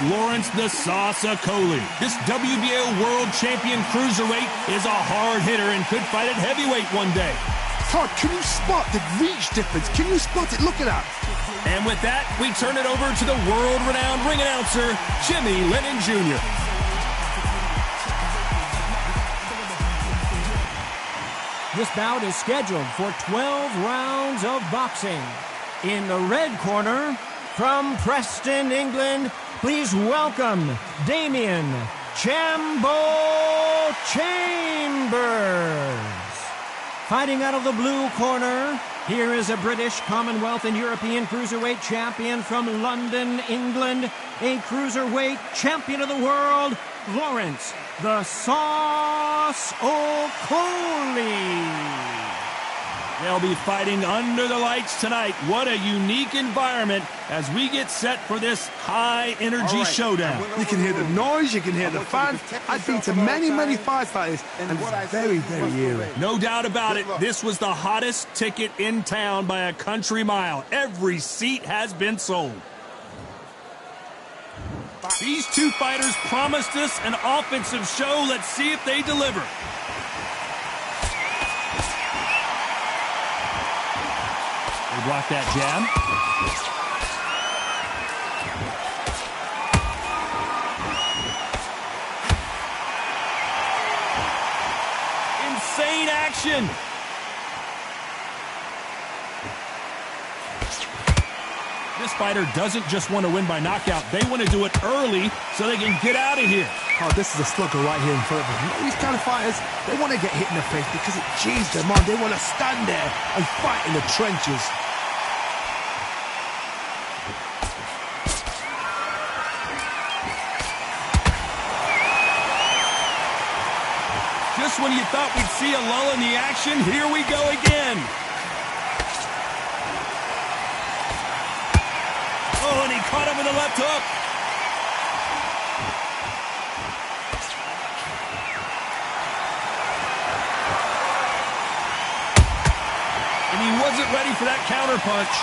Lawrence the Saucer Coley. This WBO World Champion Cruiserweight is a hard hitter and could fight at heavyweight one day. Todd, can you spot the reach difference? Can you spot it? Look at that. And with that, we turn it over to the world-renowned ring announcer, Jimmy Lennon Jr. This bout is scheduled for 12 rounds of boxing. In the red corner, from Preston, England, please welcome Damien Chambo Chambers. Fighting out of the blue corner, here is a British, Commonwealth, and European Cruiserweight champion from London, England, a Cruiserweight champion of the world, Lawrence the Sauce O'Coley. They'll be fighting under the lights tonight. What a unique environment as we get set for this high-energy showdown. You can hear the noise, you can hear the fans. I've been to many, many fights like this, and it's very, very eerie. No doubt about it, this was the hottest ticket in town by a country mile. Every seat has been sold. These two fighters promised us an offensive show. Let's see if they deliver. They block that jab. Insane action. This fighter doesn't just want to win by knockout. They want to do it early so they can get out of here. Oh, this is a slugger right here in front of them. These kind of fighters, they want to get hit in the face because it cheers them on. They want to stand there and fight in the trenches. Just when you thought we'd see a lull in the action, here we go again. Oh, and he caught him with a left hook. And he wasn't ready for that counter punch.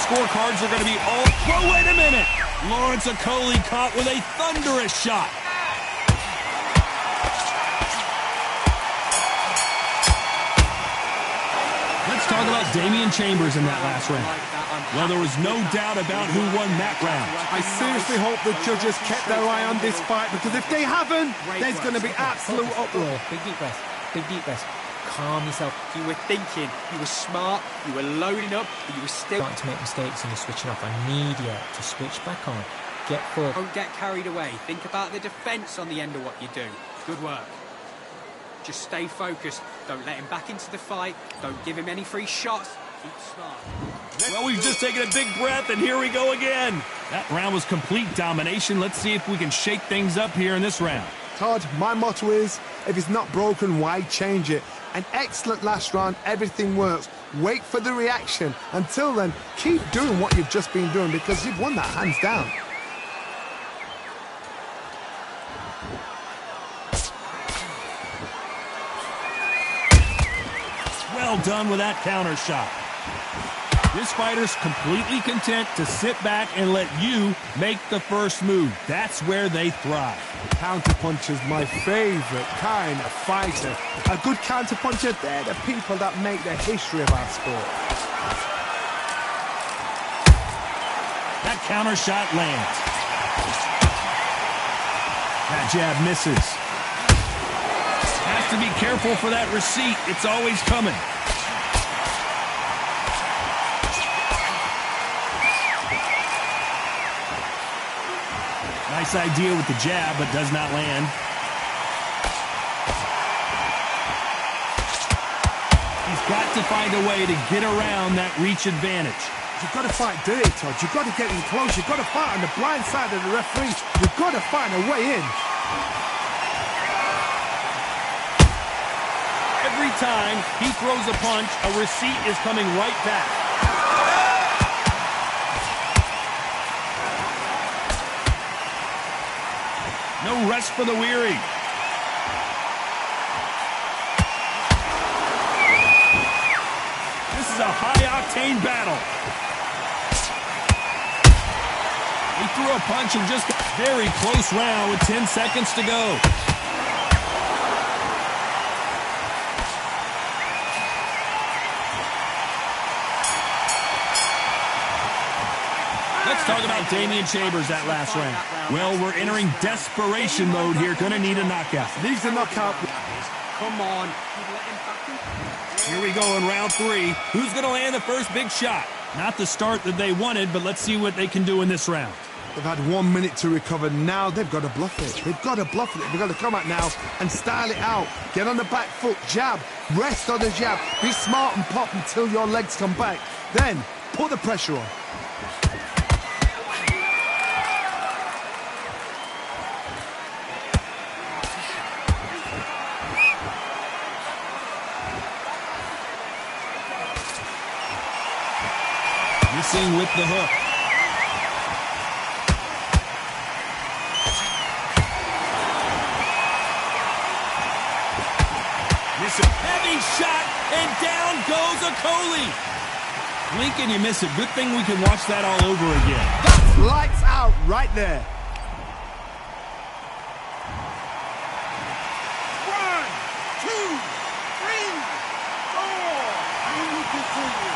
Scorecards are going to be all... Whoa, wait a minute! Lawrence O'Coley caught with a thunderous shot. Let's talk about Damien Chambers in that last round. Well, there was no doubt about who won that round. I seriously hope the judges kept their eye on this fight, because if they haven't, there's going to be absolute uproar. Big deep breath. Big deep breath. Calm yourself. You were thinking, you were smart, you were loading up, but you were still starting to make mistakes and you're switching off. I need you to switch back on. Get forward. Don't get carried away. Think about the defence on the end of what you do. Good work. Just stay focused. Don't let him back into the fight. Don't give him any free shots. Keep smart. Well, we've just taken a big breath, and here we go again. That round was complete domination. Let's see if we can shake things up here in this round. Todd, my motto is, if it's not broken, why change it? An excellent last round, everything works. Wait for the reaction. Until then, keep doing what you've just been doing, because you've won that hands down. Well done with that counter shot. This fighter's completely content to sit back and let you make the first move. That's where they thrive. Counterpuncher's my favorite kind of fighter. A good counterpuncher, they're the people that make the history of our sport. That counter shot lands. That jab misses. Has to be careful for that receipt. It's always coming. Nice idea with the jab, but does not land. He's got to find a way to get around that reach advantage. You've got to fight dirty, Todd. You've got to get in close. You've got to fight on the blind side of the referee. You've got to find a way in. Every time he throws a punch, a receipt is coming right back. No rest for the weary. This is a high-octane battle. He threw a punch and just got a very close round with 10 seconds to go. Let's talk about Damian Chambers that last round. Well, we're entering desperation mode here. Gonna need a knockout. Needs a knockout. Come on. Here we go in round 3. Who's gonna land the first big shot? Not the start that they wanted, but let's see what they can do in this round. They've had 1 minute to recover. Now they've got to bluff it. They've got to bluff it. They've got to come out now and style it out. Get on the back foot, jab, rest on the jab. Be smart and pop until your legs come back. Then put the pressure on. Missing with the hook. Miss a heavy shot, and down goes Okoli. Blink and you miss it. Good thing we can watch that all over again. That's lights out right there. 1, 2, 3, 4. And we continue.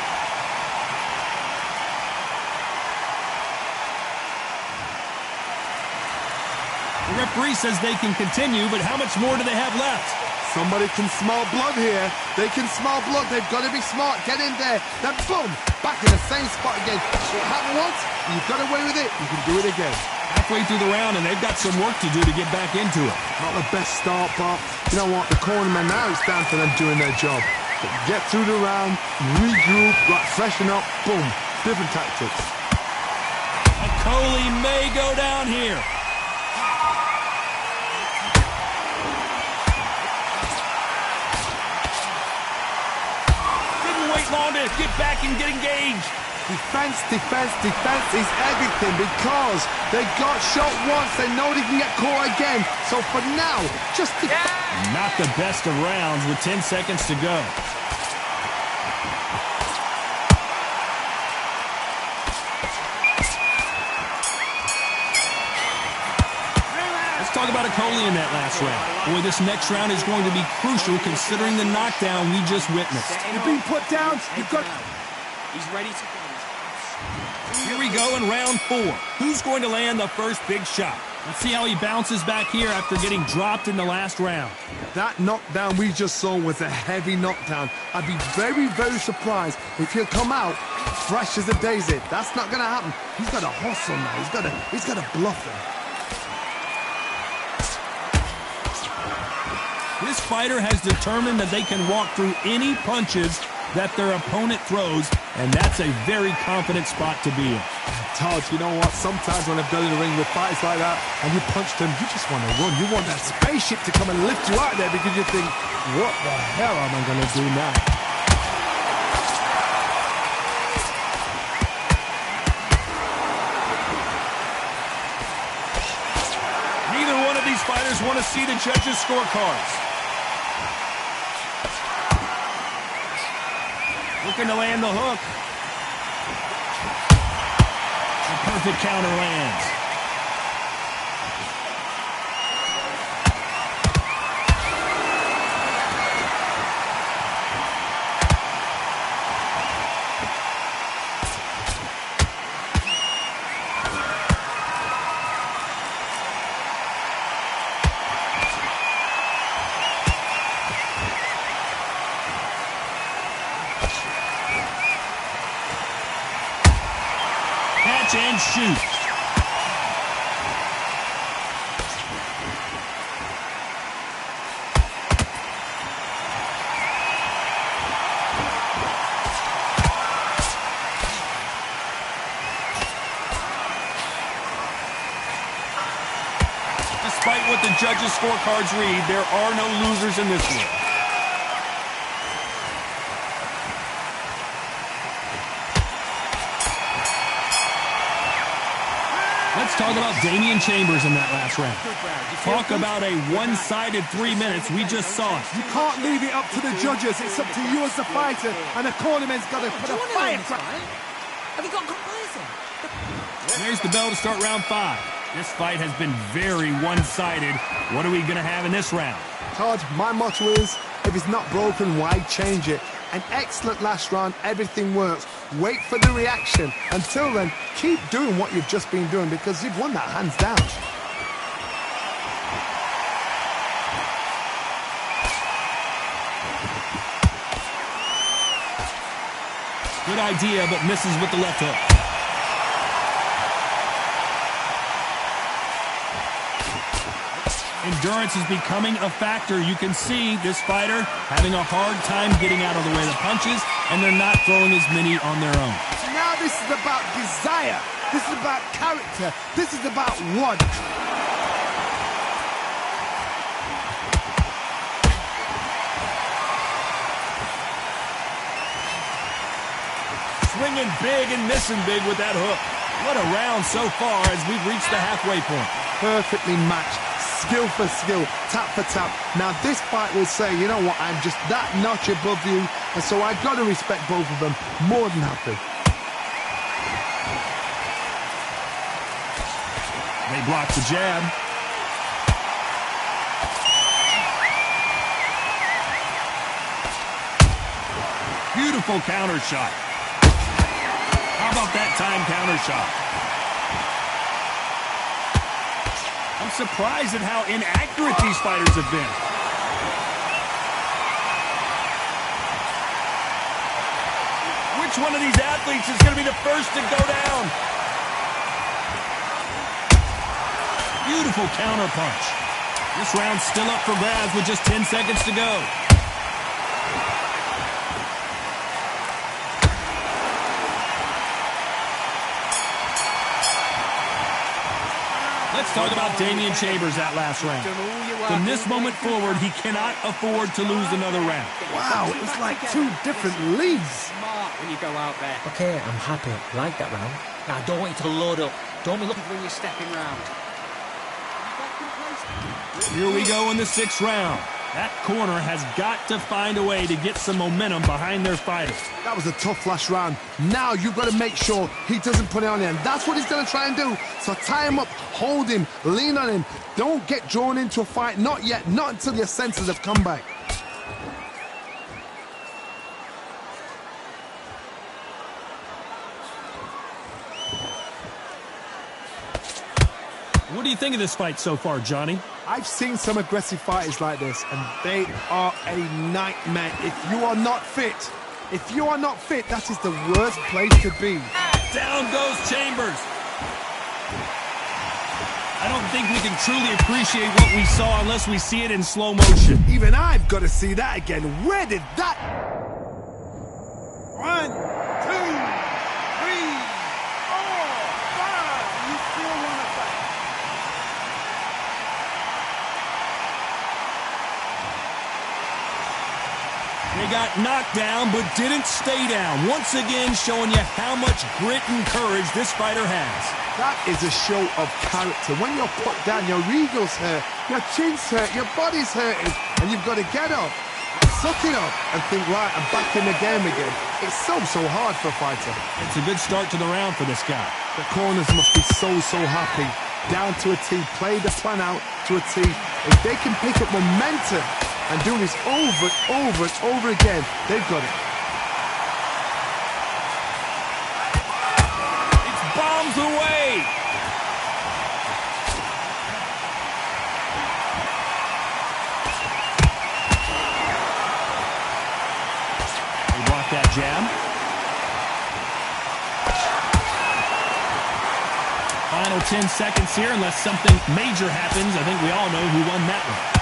The referee says they can continue, but how much more do they have left? Somebody can smell blood here. They can smell blood. They've got to be smart. Get in there. Then boom, back in the same spot again. It happened once, you've got away with it. You can do it again. Halfway through the round, and they've got some work to do to get back into it. Not the best start, but you know what? The cornerman now, it's down to them doing their job. But get through the round, regroup, freshen up, boom. Different tactics. Okoli may go down here. Long to get back and get engaged. Defense, defense, defense is everything because they got shot once. They know they can get caught again. So for now, just not the best of rounds with 10 seconds to go. Let's talk about Okoli in that last round. Boy, this next round is going to be crucial considering the knockdown we just witnessed. You're being put down. You've got... He's ready to go. Here we go in round 4. Who's going to land the first big shot? Let's see how he bounces back here after getting dropped in the last round. That knockdown we just saw was a heavy knockdown. I'd be very, very surprised if he'll come out fresh as a daisy. That's not going to happen. He's got to hustle now. He's got to bluff him. This fighter has determined that they can walk through any punches that their opponent throws, and that's a very confident spot to be in. Todd, you know what? Sometimes when I've done in the ring with fighters like that, and you punch them, you just want to run. You want that spaceship to come and lift you out there because you think, what the hell am I going to do now? Neither one of these fighters want to see the judges' scorecards. Looking to land the hook. The perfect counter lands. And shoot. Despite what the judges' scorecards read, there are no losers in this one. Let's talk about Damian Chambers in that last round. Talk about a one-sided 3 minutes. We just saw it. You can't leave it up to the judges. It's up to you as the fighter, and the cornerman's got to put a firecracker. Have you got comparison? There's the bell to start round 5. This fight has been very one-sided. What are we going to have in this round? Todd, my motto is, if it's not broken, why change it? An excellent last round, everything works. Wait for the reaction. Until then, keep doing what you've just been doing because you've won that hands down. Good idea, but misses with the left hook. Endurance is becoming a factor. You can see this fighter having a hard time getting out of the way of the punches, and they're not throwing as many on their own. Now this is about desire. This is about character. This is about want. Swinging big and missing big with that hook. What a round so far as we've reached the halfway point. Perfectly matched. Skill for skill, tap for tap. Now this fight will say, you know what, I'm just that notch above you, and so I've got to respect both of them. More than happy. They block the jab. Beautiful counter shot. How about that time counter shot? I'm surprised at how inaccurate these fighters have been. Which one of these athletes is going to be the first to go down? Beautiful counter punch. This round's still up for grabs with just 10 seconds to go. Let's talk about Damian Chambers that last round. From this moment forward, he cannot afford to lose another round. Wow, it was like two different leagues. Smart when you go out there. Okay, I'm happy. Like that round. Now, I don't want you to load up. Don't be looking when you're stepping round. Here we go in the 6th round. That corner has got to find a way to get some momentum behind their fighters. That was a tough last round. Now you've got to make sure he doesn't put it on him. That's what he's going to try and do. So tie him up, hold him, lean on him. Don't get drawn into a fight. Not yet. Not until your senses have come back. What do you think of this fight so far, Johnny? I've seen some aggressive fighters like this, and they are a nightmare. If you are not fit, that is the worst place to be. Down goes Chambers. I don't think we can truly appreciate what we saw unless we see it in slow motion. Even I've got to see that again. Where did that... 1, 2, 3, 4, 5. You still want to fight? They got knocked down, but didn't stay down. Once again, showing you how much grit and courage this fighter has. That is a show of character. When you're put down, your ego's hurt, your chin's hurt, your body's hurting, and you've got to get up, suck it up, and think, right, I'm back in the game again. It's so hard for a fighter. It's a good start to the round for this guy. The corners must be so happy. Down to a T, play the plan out to a T. If they can pick up momentum and do this over and over again, they've got it. It's bombs away. They block that jab. Final 10 seconds here, unless something major happens. I think we all know who won that one.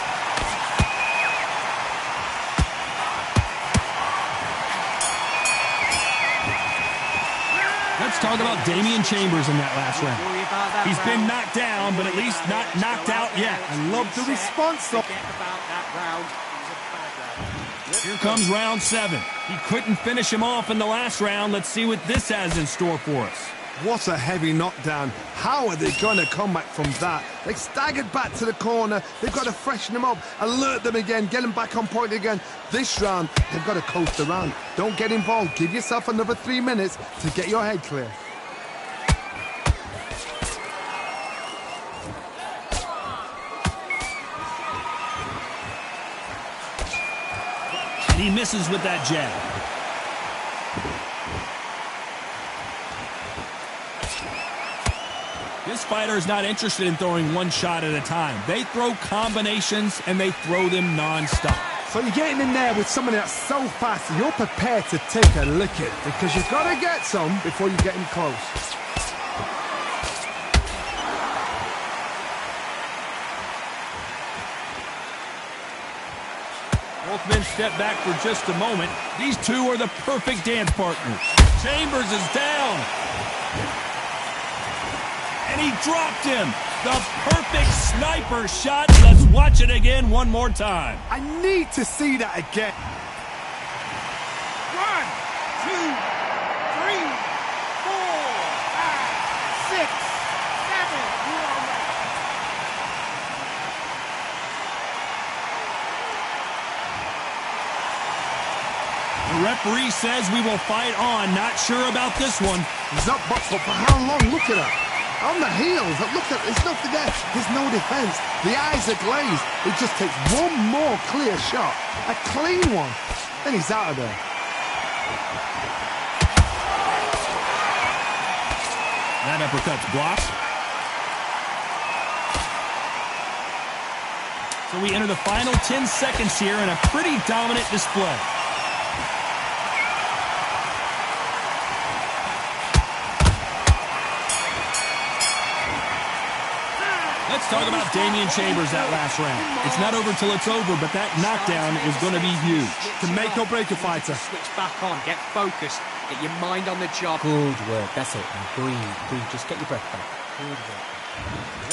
Let's Let's talk about Damian Chambers in that last round. Worry about that He's been round. knocked down, but at least not knocked out yet. I love the response, though. Forget about that round. It was a bad round. Here comes round 7. He couldn't finish him off in the last round. Let's see what this has in store for us. What a heavy knockdown. How are they going to come back from that? They staggered back to the corner. They've got to freshen them up, alert them again, get them back on point again. This round, they've got to coast around. Don't get involved. Give yourself another 3 minutes to get your head clear. And he misses with that jab. This fighter is not interested in throwing one shot at a time. They throw combinations, and they throw them non-stop. So you're getting in there with somebody that's so fast, you're prepared to take a licking because you've got to get some before you get him close. Both men step back for just a moment. These two are the perfect dance partners. Chambers is down. And he dropped him. The perfect sniper shot. Let's watch it again one more time. I need to see that again. 1, 2, 3, 4, 5, 6, 7. You are ready. The referee says we will fight on. Not sure about this one. He's up, but for how long? Look at that. On the heels, look at, there's nothing there. There's no defense. The eyes are glazed. It just takes one more clear shot. A clean one. Then he's out of there. That uppercut's blocked. So we enter the final 10 seconds here in a pretty dominant display. Let's talk about Damian Chambers that last round. It's not over till it's over, but that knockdown is going to be huge. To make or break a fighter. Switch back on, get focused, get your mind on the job. Good work, that's it. And breathe, just get your breath back. Good work.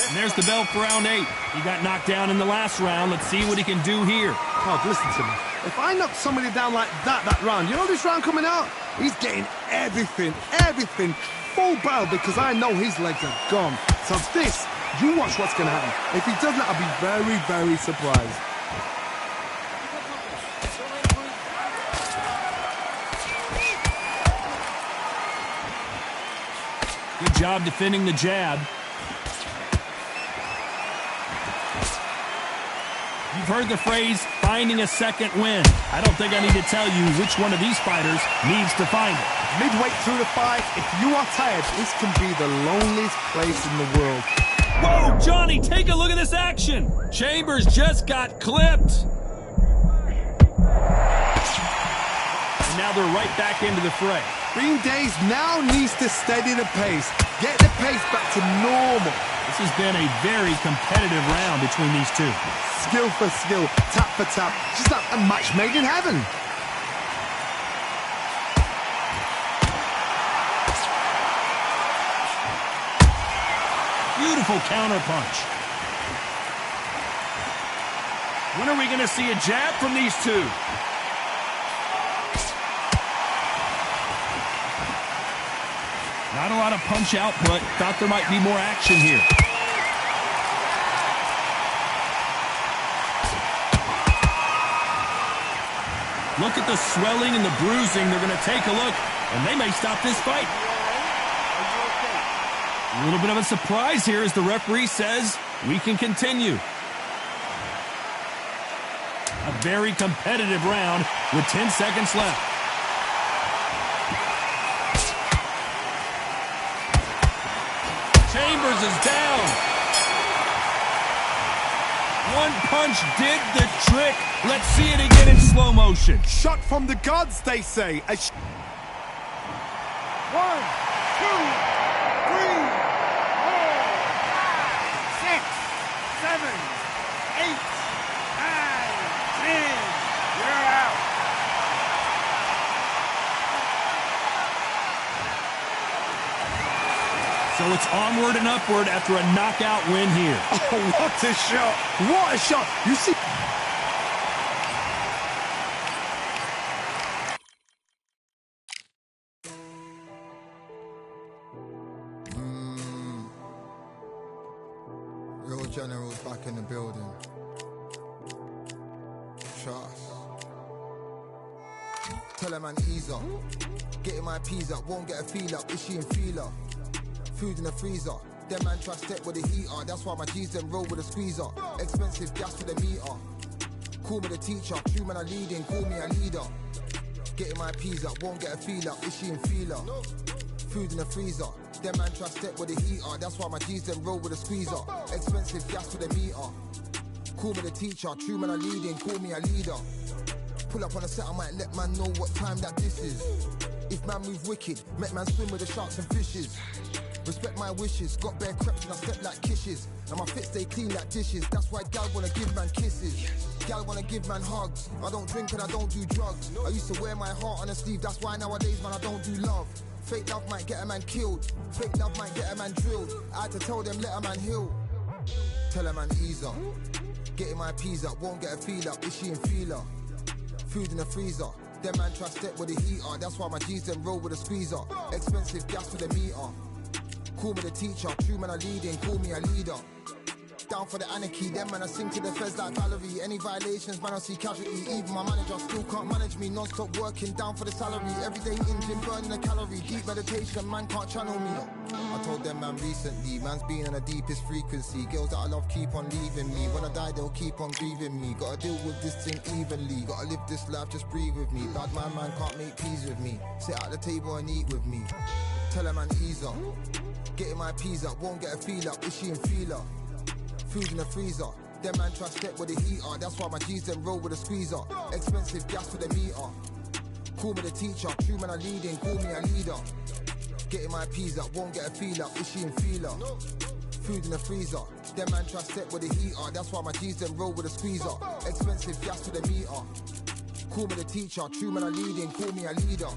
And there's the bell for round 8. He got knocked down in the last round. Let's see what he can do here. Oh, listen to me. If I knock somebody down like that round, you know this round coming out? He's getting everything, full barrel because I know his legs are gone. So this, you watch what's going to happen. If he does that, I'll be very, very surprised. Good job defending the jab. You've heard the phrase, finding a second win. I don't think I need to tell you which one of these fighters needs to find it. Midway through the fight, if you are tired, this can be the loneliest place in the world. Whoa, Johnny, take a look at this action. Chambers just got clipped. And now they're right back into the fray. Green Days now needs to steady the pace. Get the pace back to normal. This has been a very competitive round between these two. Skill for skill, tap for tap. Just like a match made in heaven. Beautiful counter punch. When are we going to see a jab from these two? Not a lot of punch output. Thought there might be more action here. Look at the swelling and the bruising. They're going to take a look, and they may stop this fight. A little bit of a surprise here as the referee says we can continue. A very competitive round with 10 seconds left. Chambers is down. One punch did the trick. Let's see it again in slow motion. Shot from the gods, they say. 1, 2, 3, 4, 5, 6, 7, 8, 9, 10. You're out. So it's onward and upward after a knockout win here. Oh, what a shot! What a shot! You see... Real generals back in the building. Trust. Tell a man ease up. Getting my peas up, won't get a feel up. Is she in feeler? Food in the freezer. Them man try step with the heater. That's why my G's them roll with a squeezer. Expensive gas for the meter. Call me the teacher. True man I leading, call me a leader. Getting my peas up, won't get a feel up. Is she in feeler? Food in the freezer. Them man try step with the heater. That's why my G's them roll with a squeezer. Expensive gas for the meter. Call me the teacher. True man I leading, call me a leader. Pull up on a set, I might let man know what time that this is. If man move wicked, make man swim with the sharks and fishes. Respect my wishes, got bare creps and I step like kisses. And my fit stay clean like dishes. That's why gal wanna give man kisses. Gal wanna give man hugs. I don't drink and I don't do drugs. I used to wear my heart on a sleeve. That's why nowadays man I don't do love. Fake love might get a man killed. Fake love might get a man drilled. I had to tell them let a man heal. Tell a man ease up. Getting my peas up, won't get a feel up. Is she in feeler? Food in the freezer. Them man try step with the heater. That's why my G's them roll with a squeezer. Expensive gas for the meter. Call me the teacher. True man I leading, call me a leader. Down for the anarchy. Them man I sing to the feds like Valerie. Any violations, man I see casualty. Even my manager still can't manage me. Non-stop working, down for the salary. Everyday in gym, burning a calorie. Deep meditation, man can't channel me. I told them man recently, man's been on the deepest frequency. Girls that I love keep on leaving me. When I die they'll keep on grieving me. Gotta deal with this thing evenly. Gotta live this life, just breathe with me. Bad man can't make peace with me. Sit at the table and eat with me. Tell a man ease up. Getting my peas up, won't get a feel up. Is she in feeler? Food in the freezer. Them man try step with the heater. That's why my G's them roll with a squeezer. Expensive gas for the meter. Call me the teacher. True man I leading, call me a leader. Getting my peas up, won't get a feel up. Is she in feeler? Food in the freezer. Them man try step with the heater. That's why my G's them roll with a squeezer. Expensive gas for the meter. Call me the teacher. True man I leading, call me a leader.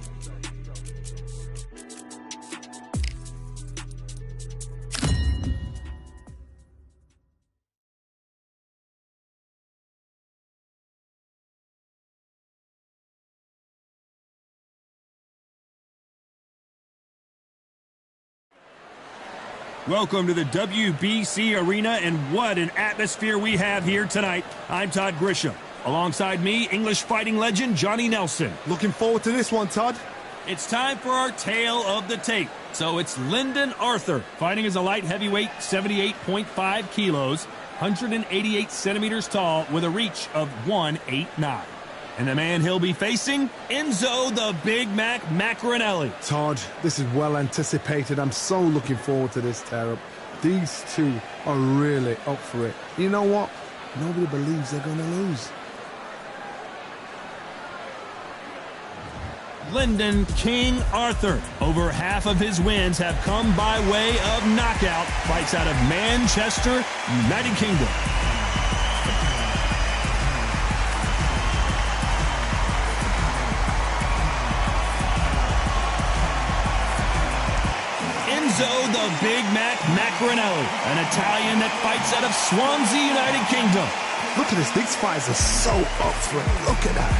Welcome to the WBC Arena, and what an atmosphere we have here tonight. I'm Todd Grisham. Alongside me, English fighting legend Johnny Nelson. Looking forward to this one, Todd. It's time for our tale of the tape. So it's Lyndon Arthur, fighting as a light heavyweight, 78.5 kilos, 188 centimeters tall, with a reach of 189. And the man he'll be facing, Enzo the Big Mac Macronelli. Todd, this is well anticipated. I'm so looking forward to this tear-up. These two are really up for it. You know what? Nobody believes they're going to lose. Lyndon King Arthur. Over half of his wins have come by way of knockout. Fights out of Manchester, United Kingdom. Enzo the Big Mac Macronelli, an Italian that fights out of Swansea, United Kingdom. Look at this. These fighters are so up for it. Look at that.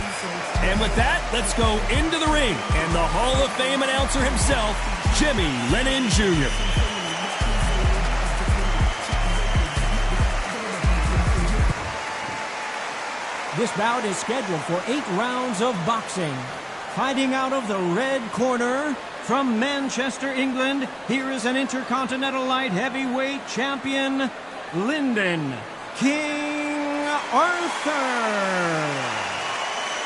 And with that, let's go into the ring and the Hall of Fame announcer himself, Jimmy Lennon Jr. This bout is scheduled for 8 rounds of boxing. Fighting out of the red corner, from Manchester, England, here is an Intercontinental Light Heavyweight Champion, Lyndon King Arthur.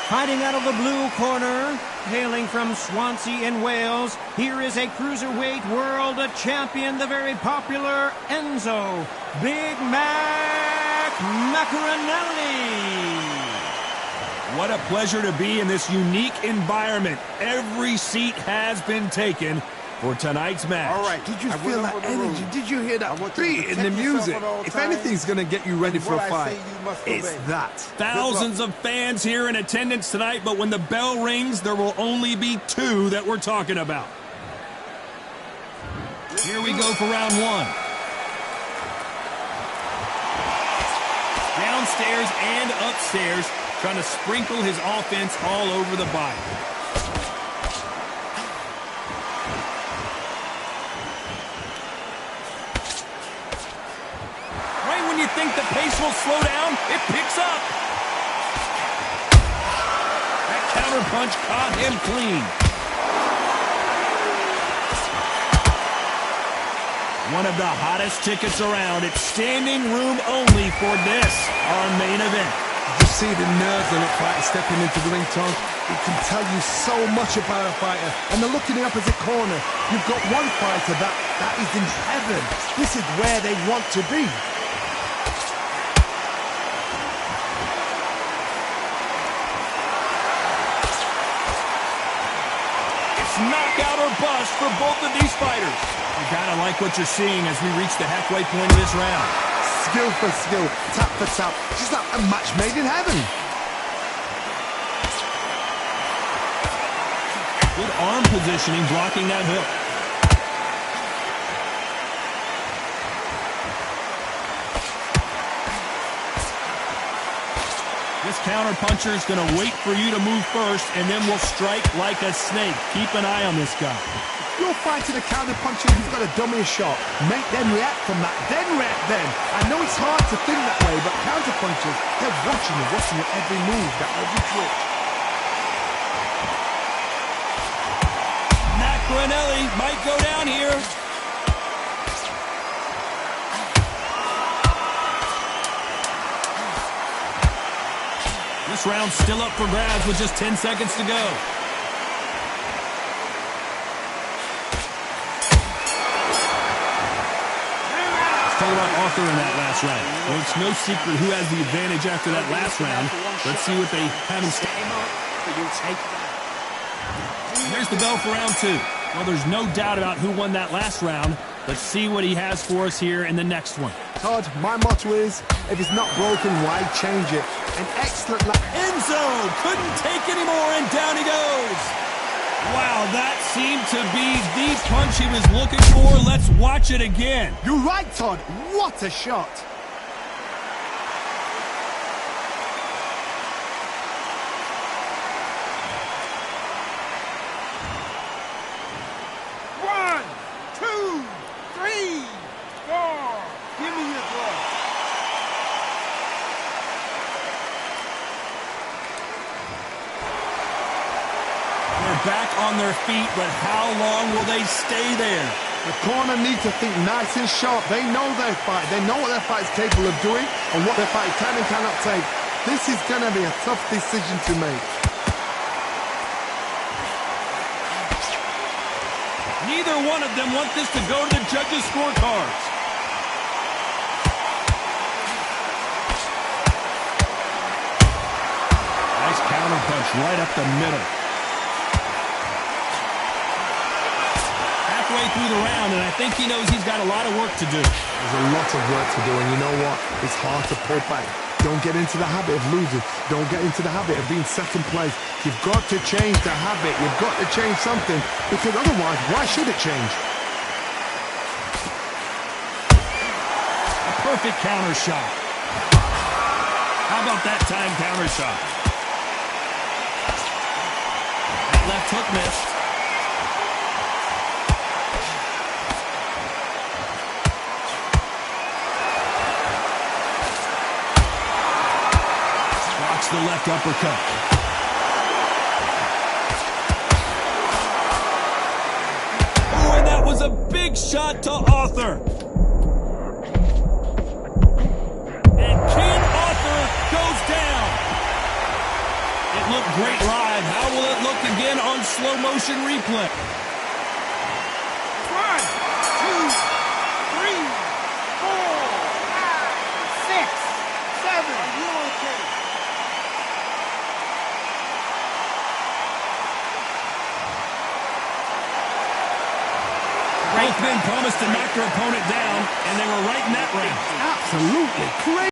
Fighting out of the blue corner, hailing from Swansea in Wales, here is a Cruiserweight World Champion, the very popular Enzo Big Mac Macronelli. What a pleasure to be in this unique environment. Every seat has been taken for tonight's match. All right, did you feel that energy? Did you hear that beat in the music? If anything's going to get you ready for a fight, it's that. Thousands of fans here in attendance tonight, but when the bell rings, there will only be 2 that we're talking about. Here we go for round one. Downstairs and upstairs, trying to sprinkle his offense all over the body. Right when you think the pace will slow down, it picks up. That counter punch caught him clean. One of the hottest tickets around. It's standing room only for this, our main event. You see the nerves on a fighter stepping into the ring, Tom. It can tell you so much about a fighter. And then look in the opposite corner. You've got one fighter that is in heaven. This is where they want to be. It's knockout or bust for both of these fighters. You gotta like what you're seeing as we reach the halfway point of this round. Skill for skill, tap for tap. Just like a match made in heaven. Good arm positioning, blocking that hook. This counter puncher is going to wait for you to move first, and then will strike like a snake. Keep an eye on this guy. You're fighting a counter puncher, you've got to dummy a shot. Make them react from that, then react then. I know it's hard to think that way, but counter punchers, they're watching your every move, that every twitch. Macronelli might go down here. This round's still up for grabs with just 10 seconds to go. Talk about Arthur in that last round. Well, it's no secret who has the advantage after that last round. Let's see what they have in store. There's the bell for round two. Well, there's no doubt about who won that last round. Let's see what he has for us here in the next one. Todd, my motto is, if it's not broken, why change it? An excellent... Enzo couldn't take any more, and down he goes. Wow, that seemed to be the punch he was looking for. Let's watch it again. You're right, Todd. What a shot. One, two, three, four. Give me your glove. They're back on their feet, but how long will they stay there? The corner need to think nice and sharp. They know their fight. They know what their fight is capable of doing and what their fight can and cannot take. This is going to be a tough decision to make. Neither one of them want this to go to the judges' scorecards. Nice counter punch right up the middle. Halfway through the round, and I think he knows he's got a lot of work to do. There's a lot of work to do, and you know what? It's hard to pull back. Don't get into the habit of losing. Don't get into the habit of being second place. You've got to change the habit. You've got to change something, because otherwise, why should it change? A perfect counter shot. How about that time counter shot? That left hook missed. The left uppercut. Oh, and that was a big shot to Arthur. And King Arthur goes down. It looked great live. How will it look again on slow motion replay? 1, 2, 3, 4, 5, 6, 7. Are you okay? Both men promised to knock their opponent down, and they were right in that round. Absolutely crazy.